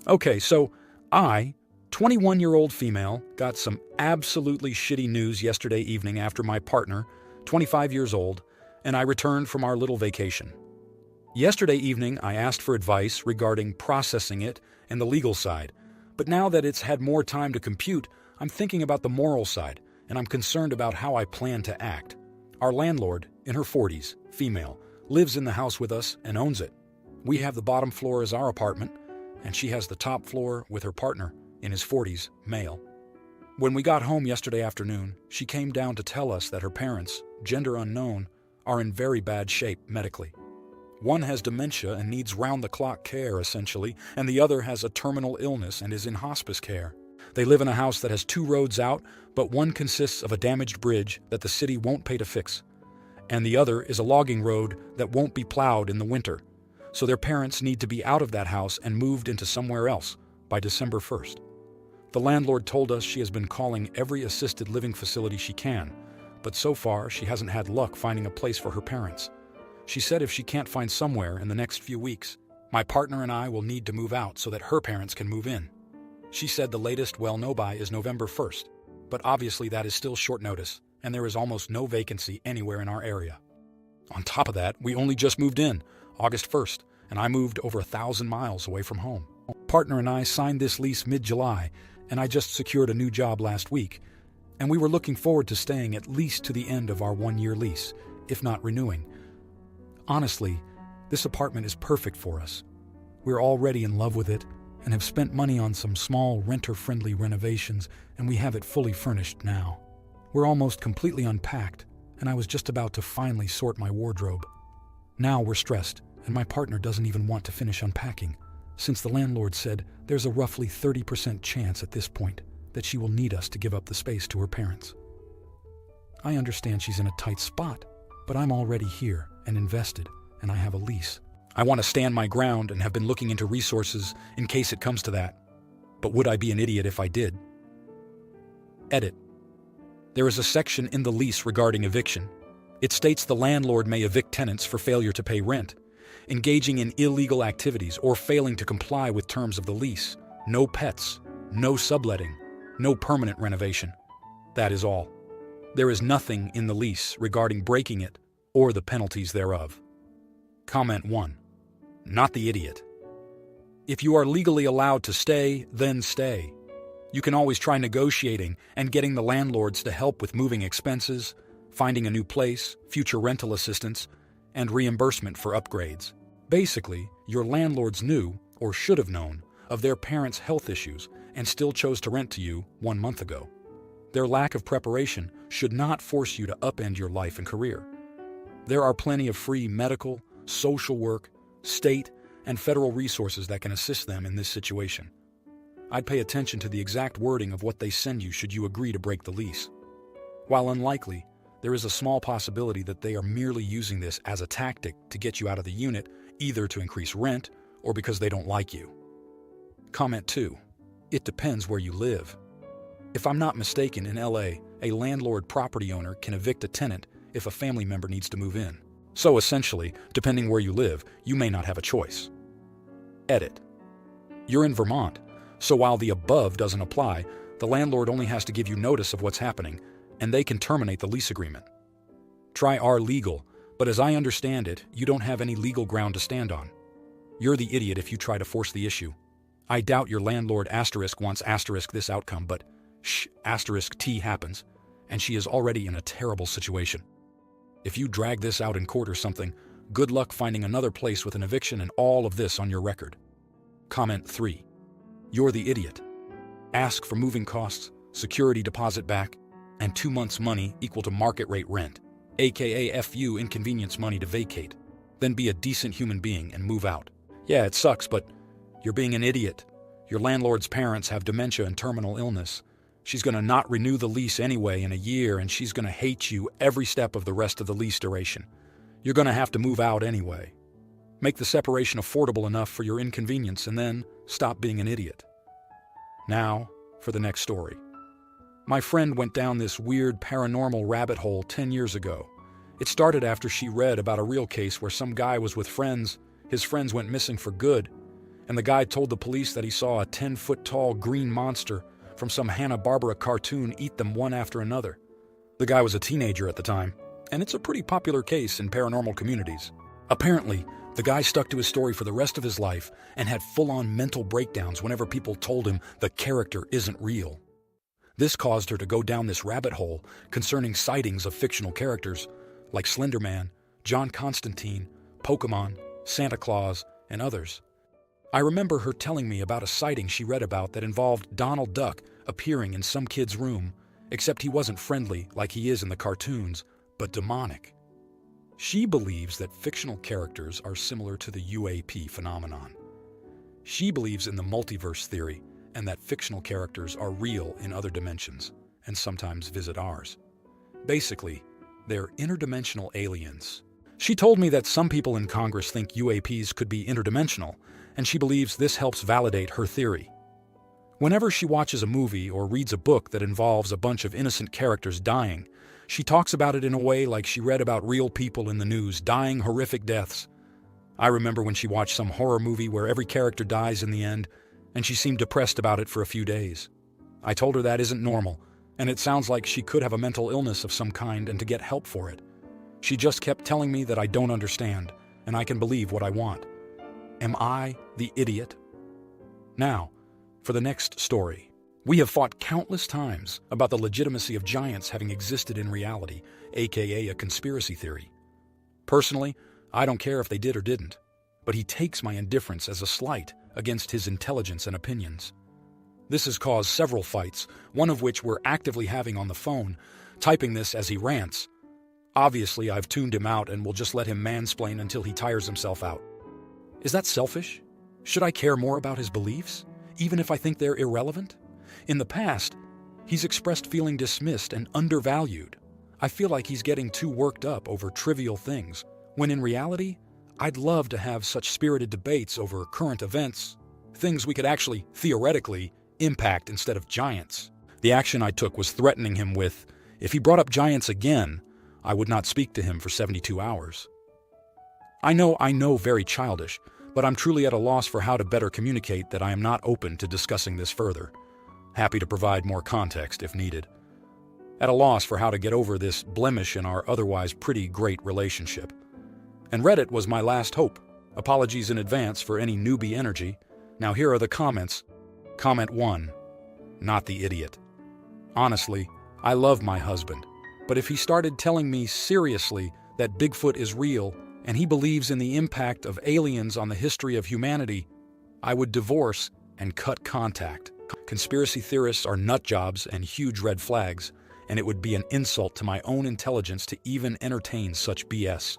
Okay, so I, 21-year-old female, got some absolutely shitty news yesterday evening after my partner, 25 years old, and I returned from our little vacation. Yesterday evening, I asked for advice regarding processing it and the legal side, but now that it's had more time to compute, I'm thinking about the moral side, and I'm concerned about how I plan to act. Our landlord, in her 40s, female, lives in the house with us and owns it. We have the bottom floor as our apartment, and she has the top floor with her partner, in his 40s, male. When we got home yesterday afternoon, she came down to tell us that her parents, gender unknown, are in very bad shape medically. One has dementia and needs round-the-clock care, essentially, and the other has a terminal illness and is in hospice care. They live in a house that has 2 roads out, but one consists of a damaged bridge that the city won't pay to fix, and the other is a logging road that won't be plowed in the winter. So their parents need to be out of that house and moved into somewhere else by December 1st. The landlord told us she has been calling every assisted living facility she can, but so far she hasn't had luck finding a place for her parents. She said if she can't find somewhere in the next few weeks, my partner and I will need to move out so that her parents can move in. She said the latest we'll know by is November 1st, but obviously that is still short notice, and there is almost no vacancy anywhere in our area. On top of that, we only just moved in, August 1st, and I moved over 1,000 miles away from home. Partner and I signed this lease mid-July, and I just secured a new job last week, and we were looking forward to staying at least to the end of our 1-year lease, if not renewing. Honestly, this apartment is perfect for us. We're already in love with it and have spent money on some small renter-friendly renovations, and we have it fully furnished now. We're almost completely unpacked, and I was just about to finally sort my wardrobe. Now we're stressed, and my partner doesn't even want to finish unpacking, since the landlord said there's a roughly 30% chance at this point that she will need us to give up the space to her parents. I understand she's in a tight spot, but I'm already here and invested, and I have a lease. I want to stand my ground and have been looking into resources in case it comes to that. But would I be an idiot if I did? Edit. There is a section in the lease regarding eviction. It states the landlord may evict tenants for failure to pay rent, engaging in illegal activities, or failing to comply with terms of the lease. No pets, no subletting, no permanent renovation. That is all. There is nothing in the lease regarding breaking it or the penalties thereof. Comment 1. Not the idiot. If you are legally allowed to stay, then stay. You can always try negotiating and getting the landlords to help with moving expenses, finding a new place, future rental assistance, and reimbursement for upgrades. Basically, your landlords knew, or should have known, of their parents' health issues and still chose to rent to you 1 month ago. Their lack of preparation should not force you to upend your life and career. There are plenty of free medical, social work, state, and federal resources that can assist them in this situation. I'd pay attention to the exact wording of what they send you should you agree to break the lease. While unlikely, there is a small possibility that they are merely using this as a tactic to get you out of the unit, either to increase rent or because they don't like you. Comment 2. It depends where you live. If I'm not mistaken, in LA, a landlord property owner can evict a tenant if a family member needs to move in. So essentially, depending where you live, you may not have a choice. Edit. You're in Vermont, so while the above doesn't apply, the landlord only has to give you notice of what's happening, and they can terminate the lease agreement. Try our legal, but as I understand it, you don't have any legal ground to stand on. You're the idiot if you try to force the issue. I doubt your landlord wants this outcome, but T happens, and she is already in a terrible situation. If you drag this out in court or something, good luck finding another place with an eviction and all of this on your record. Comment 3. You're the idiot. Ask for moving costs, security deposit back, and 2 months' money equal to market rate rent, aka FU inconvenience money to vacate. Then be a decent human being and move out. Yeah, it sucks, but you're being an idiot. Your landlord's parents have dementia and terminal illness. She's going to not renew the lease anyway in a year, and she's going to hate you every step of the rest of the lease duration. You're going to have to move out anyway. Make the separation affordable enough for your inconvenience, and then stop being an idiot. Now, for the next story. My friend went down this weird paranormal rabbit hole 10 years ago. It started after she read about a real case where some guy was with friends, his friends went missing for good, and the guy told the police that he saw a 10-foot-tall green monster from some Hanna-Barbera cartoon eat them one after another. The guy was a teenager at the time, and it's a pretty popular case in paranormal communities. Apparently, the guy stuck to his story for the rest of his life and had full-on mental breakdowns whenever people told him the character isn't real. This caused her to go down this rabbit hole concerning sightings of fictional characters like Slender Man, John Constantine, Pokemon, Santa Claus, and others. I remember her telling me about a sighting she read about that involved Donald Duck appearing in some kid's room, except he wasn't friendly like he is in the cartoons, but demonic. She believes that fictional characters are similar to the UAP phenomenon. She believes in the multiverse theory and that fictional characters are real in other dimensions and sometimes visit ours. Basically, they're interdimensional aliens. She told me that some people in Congress think UAPs could be interdimensional, and she believes this helps validate her theory. Whenever she watches a movie or reads a book that involves a bunch of innocent characters dying, she talks about it in a way like she read about real people in the news dying horrific deaths. I remember when she watched some horror movie where every character dies in the end, and she seemed depressed about it for a few days. I told her that isn't normal, and it sounds like she could have a mental illness of some kind and to get help for it. She just kept telling me that I don't understand, and I can believe what I want. Am I the idiot? Now, for the next story. We have fought countless times about the legitimacy of giants having existed in reality, aka a conspiracy theory. Personally, I don't care if they did or didn't, but he takes my indifference as a slight against his intelligence and opinions. This has caused several fights, one of which we're actively having on the phone, typing this as he rants. Obviously, I've tuned him out and will just let him mansplain until he tires himself out. Is that selfish? Should I care more about his beliefs, even if I think they're irrelevant? In the past, he's expressed feeling dismissed and undervalued. I feel like he's getting too worked up over trivial things, when in reality, I'd love to have such spirited debates over current events, things we could actually, theoretically, impact instead of giants. The action I took was threatening him with, if he brought up giants again, I would not speak to him for 72 hours. I know very childish, but I'm truly at a loss for how to better communicate that I am not open to discussing this further. Happy to provide more context if needed. At a loss for how to get over this blemish in our otherwise pretty great relationship. And Reddit was my last hope. Apologies in advance for any newbie energy. Now here are the comments. Comment 1. Not the idiot. Honestly, I love my husband, but if he started telling me seriously that Bigfoot is real and he believes in the impact of aliens on the history of humanity, I would divorce and cut contact. Conspiracy theorists are nut jobs and huge red flags, and it would be an insult to my own intelligence to even entertain such BS.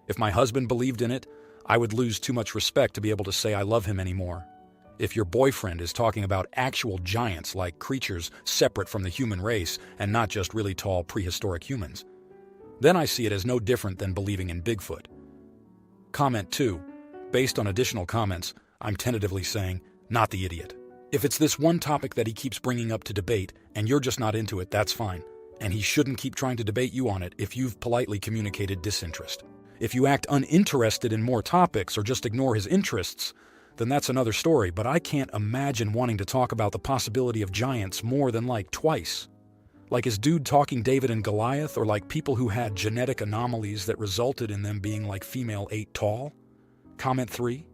If my husband believed in it, I would lose too much respect to be able to say I love him anymore. If your boyfriend is talking about actual giants like creatures separate from the human race and not just really tall prehistoric humans, then I see it as no different than believing in Bigfoot. Comment 2. Based on additional comments, I'm tentatively saying, not the idiot. If it's this one topic that he keeps bringing up to debate and you're just not into it, that's fine. And he shouldn't keep trying to debate you on it if you've politely communicated disinterest. If you act uninterested in more topics or just ignore his interests, then that's another story, but I can't imagine wanting to talk about the possibility of giants more than like twice. Like is dude talking David and Goliath, or like people who had genetic anomalies that resulted in them being like female 8 tall? Comment 3.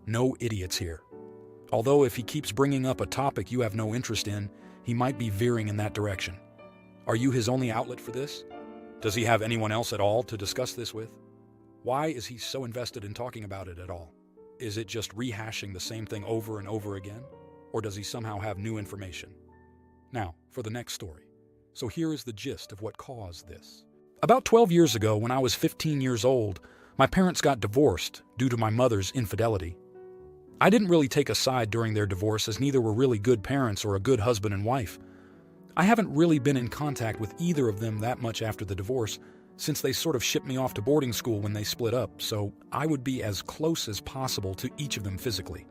No idiots here. Although if he keeps bringing up a topic you have no interest in, he might be veering in that direction. Are you his only outlet for this? Does he have anyone else at all to discuss this with? Why is he so invested in talking about it at all? Is it just rehashing the same thing over and over again? Or does he somehow have new information? Now, for the next story. So here is the gist of what caused this. About 12 years ago, when I was 15 years old, my parents got divorced due to my mother's infidelity. I didn't really take a side during their divorce, as neither were really good parents or a good husband and wife. I haven't really been in contact with either of them that much after the divorce, since they sort of shipped me off to boarding school when they split up, so I would be as close as possible to each of them physically.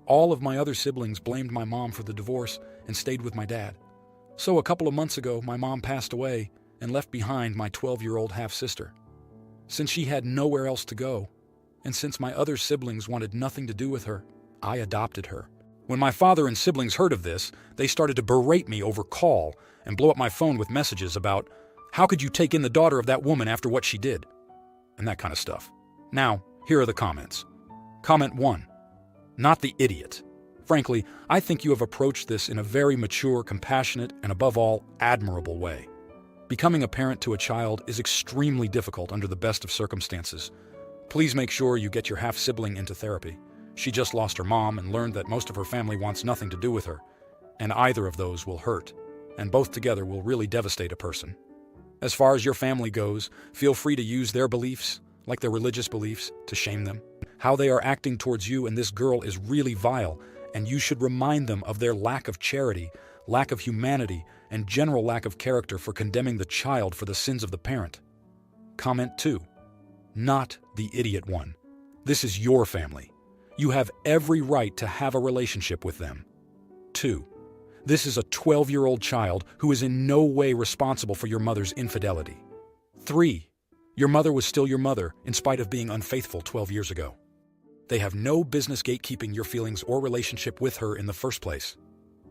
All of my other siblings blamed my mom for the divorce and stayed with my dad. So a couple of months ago, my mom passed away and left behind my 12-year-old half-sister. Since she had nowhere else to go, and since my other siblings wanted nothing to do with her, I adopted her. When my father and siblings heard of this, they started to berate me over call and blow up my phone with messages about, how could you take in the daughter of that woman after what she did? And that kind of stuff. Now, here are the comments. Comment 1. Not the idiot. Frankly, I think you have approached this in a very mature, compassionate, and above all, admirable way. Becoming a parent to a child is extremely difficult under the best of circumstances. Please make sure you get your half-sibling into therapy. She just lost her mom and learned that most of her family wants nothing to do with her, and either of those will hurt, and both together will really devastate a person. As far as your family goes, feel free to use their beliefs, like their religious beliefs, to shame them. How they are acting towards you and this girl is really vile, and you should remind them of their lack of charity, lack of humanity, and general lack of character for condemning the child for the sins of the parent. Comment 2. Not the idiot one. This is your family. You have every right to have a relationship with them. 2. This is a 12-year-old child who is in no way responsible for your mother's infidelity. 3. Your mother was still your mother in spite of being unfaithful 12 years ago. They have no business gatekeeping your feelings or relationship with her in the first place.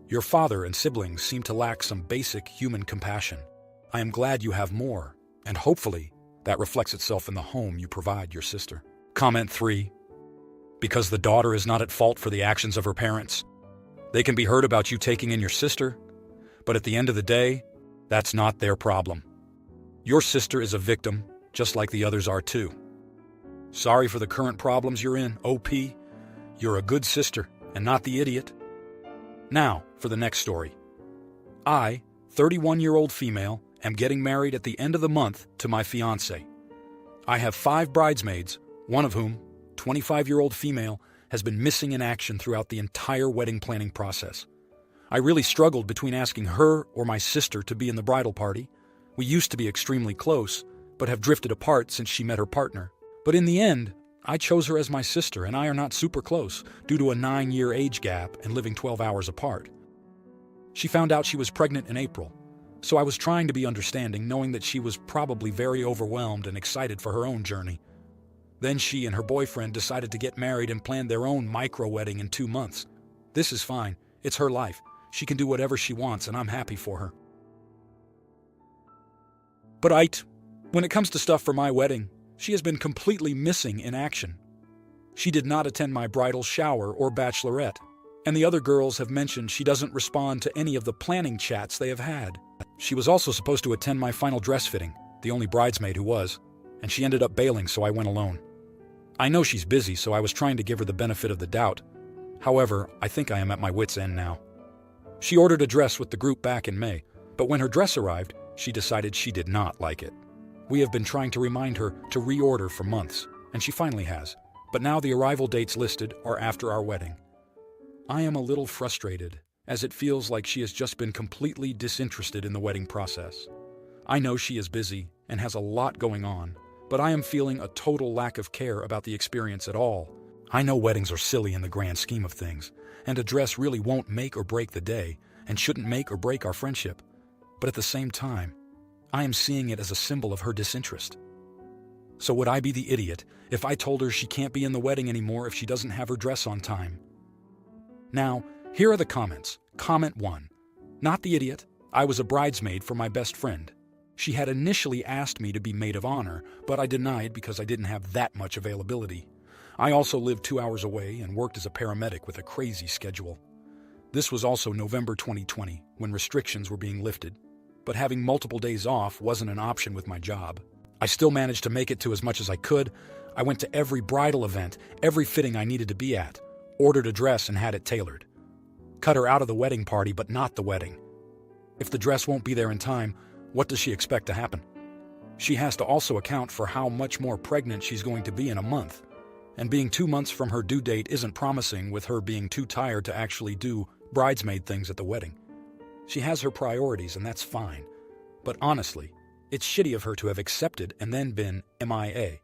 Your father and siblings seem to lack some basic human compassion. I am glad you have more, and hopefully that reflects itself in the home you provide your sister. Comment 3. Because the daughter is not at fault for the actions of her parents. They can be hurt about you taking in your sister, but at the end of the day, that's not their problem. Your sister is a victim, just like the others are too. Sorry for the current problems you're in, OP. You're a good sister, and not the idiot. Now, for the next story. I, 31-year-old female, am getting married at the end of the month to my fiancé. I have 5 bridesmaids, one of whom, 25-year-old female, has been missing in action throughout the entire wedding planning process. I really struggled between asking her or my sister to be in the bridal party. We used to be extremely close, but have drifted apart since she met her partner. But in the end, I chose her as my sister, and I are not super close due to a 9-year age gap and living 12 hours apart. She found out she was pregnant in April, so I was trying to be understanding, knowing that she was probably very overwhelmed and excited for her own journey. Then she and her boyfriend decided to get married and planned their own micro-wedding in 2 months. This is fine. It's her life. She can do whatever she wants, and I'm happy for her. But when it comes to stuff for my wedding, she has been completely missing in action. She did not attend my bridal shower or bachelorette, and the other girls have mentioned she doesn't respond to any of the planning chats they have had. She was also supposed to attend my final dress fitting, the only bridesmaid who was, and she ended up bailing, so I went alone. I know she's busy, so I was trying to give her the benefit of the doubt. However, I think I am at my wit's end now. She ordered a dress with the group back in May, but when her dress arrived, she decided she did not like it. We have been trying to remind her to reorder for months, and she finally has, but now the arrival dates listed are after our wedding. I am a little frustrated, as it feels like she has just been completely disinterested in the wedding process. I know she is busy and has a lot going on, but I am feeling a total lack of care about the experience at all. I know weddings are silly in the grand scheme of things, and a dress really won't make or break the day, and shouldn't make or break our friendship. But at the same time, I am seeing it as a symbol of her disinterest. So would I be the idiot if I told her she can't be in the wedding anymore if she doesn't have her dress on time? Now, here are the comments. Comment 1. Not the idiot. I was a bridesmaid for my best friend. She had initially asked me to be maid of honor, but I denied because I didn't have that much availability. I also lived 2 hours away and worked as a paramedic with a crazy schedule. This was also November 2020, when restrictions were being lifted, but having multiple days off wasn't an option with my job. I still managed to make it to as much as I could. I went to every bridal event, every fitting I needed to be at, ordered a dress and had it tailored. Cut her out of the wedding party, but not the wedding. If the dress won't be there in time, what does she expect to happen? She has to also account for how much more pregnant she's going to be in a month. And being 2 months from her due date isn't promising, with her being too tired to actually do bridesmaid things at the wedding. She has her priorities, and that's fine. But honestly, it's shitty of her to have accepted and then been MIA.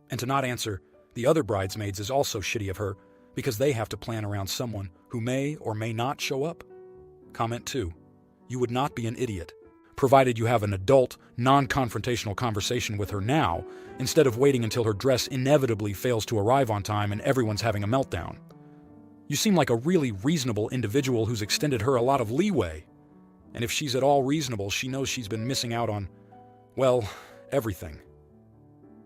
And to not answer the other bridesmaids is also shitty of her, because they have to plan around someone who may or may not show up. Comment 2. You would not be an idiot, provided you have an adult, non-confrontational conversation with her now, instead of waiting until her dress inevitably fails to arrive on time and everyone's having a meltdown. You seem like a really reasonable individual who's extended her a lot of leeway. And if she's at all reasonable, she knows she's been missing out on, well, everything.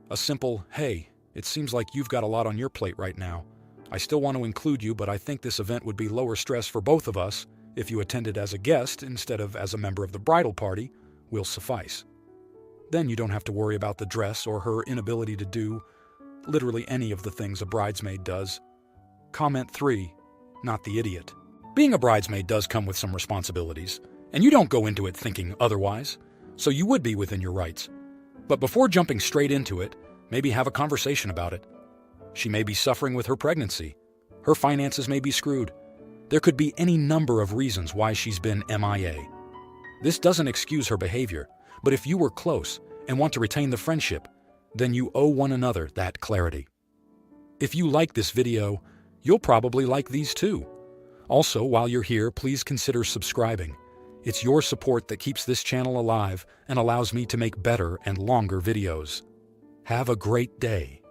A simple, hey, it seems like you've got a lot on your plate right now. I still want to include you, but I think this event would be lower stress for both of us if you attended as a guest instead of as a member of the bridal party will suffice. Then you don't have to worry about the dress or her inability to do literally any of the things a bridesmaid does. Comment 3, not the idiot. Being a bridesmaid does come with some responsibilities, and you don't go into it thinking otherwise, so you would be within your rights. But before jumping straight into it, maybe have a conversation about it. She may be suffering with her pregnancy. Her finances may be screwed. There could be any number of reasons why she's been MIA. This doesn't excuse her behavior, but if you were close and want to retain the friendship, then you owe one another that clarity. If you like this video, you'll probably like these too. Also, while you're here, please consider subscribing. It's your support that keeps this channel alive and allows me to make better and longer videos. Have a great day.